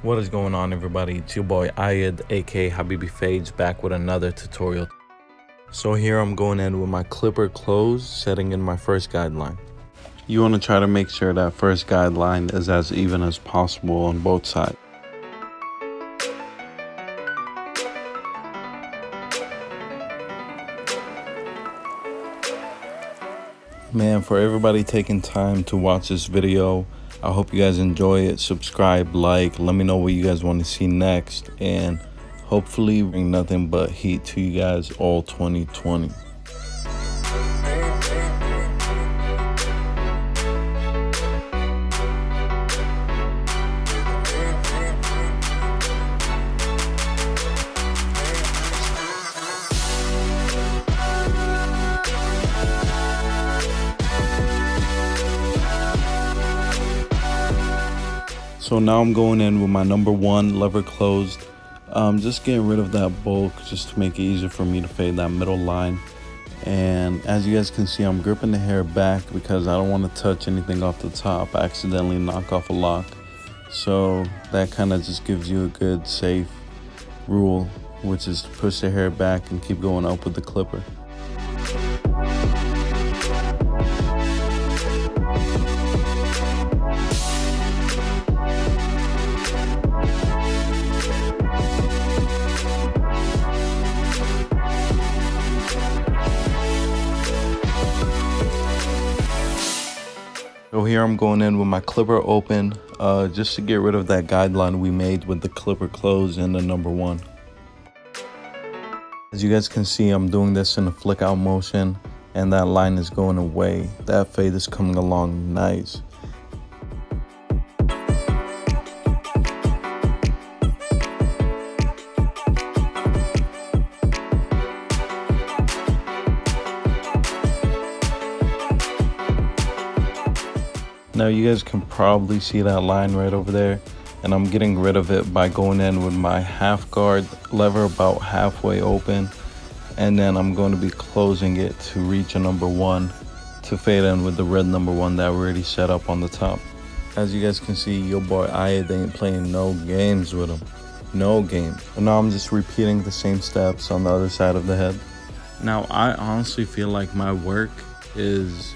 What is going on, everybody? It's your boy Iyad, aka IyadFadez, back with another tutorial. So here I'm going in with my clipper closed, setting in my first guideline. You want to try to make sure that first guideline is as even as possible on both sides. Man, for everybody taking time to watch this video, I hope you guys enjoy it. Subscribe, like, let me know what you guys want to see next, and hopefully bring nothing but heat to you guys all 2020. So now I'm going in with my number one lever closed. Just getting rid of that bulk just to make it easier for me to fade that middle line. And as you guys can see, I'm gripping the hair back because I don't want to touch anything off the top, accidentally knock off a lock. So that kind of just gives you a good safe rule, which is to push the hair back and keep going up with the clipper. So here I'm going in with my clipper open, just to get rid of that guideline we made with the clipper closed in the number one. As you guys can see, I'm doing this in a flick out motion, and that line is going away. That fade is coming along nice. Now you guys can probably see that line right over there, and I'm getting rid of it by going in with my half guard lever about halfway open, and then I'm going to be closing it to reach a number one to fade in with the red number one that we already set up on the top. As you guys can see, your boy Iyad ain't playing no games with him. No games. But now I'm just repeating the same steps on the other side of the head. Now I honestly feel like my work is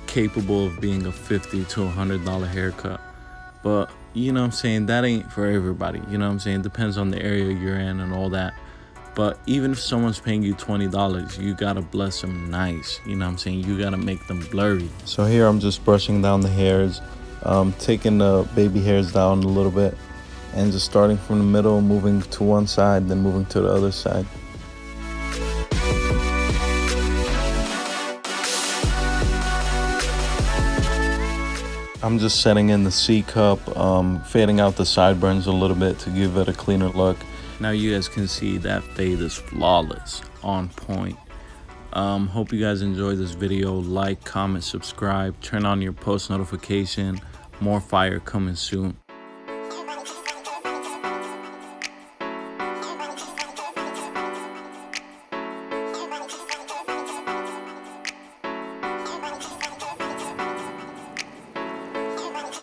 capable of being a $50 to $100 haircut, but you know what I'm saying, that ain't for everybody. You know what I'm saying, depends on the area you're in and all that. But even if someone's paying you $20, you gotta bless them nice. You know what I'm saying, you gotta make them blurry. So here I'm just brushing down the hairs, taking the baby hairs down a little bit, and just starting from the middle, moving to one side, then moving to the other side. I'm just setting in the C-cup, fading out the sideburns a little bit to give it a cleaner look. Now you guys can see that fade is flawless, on point. Hope you guys enjoyed this video. Like, comment, subscribe, turn on your post notification. More fire coming soon.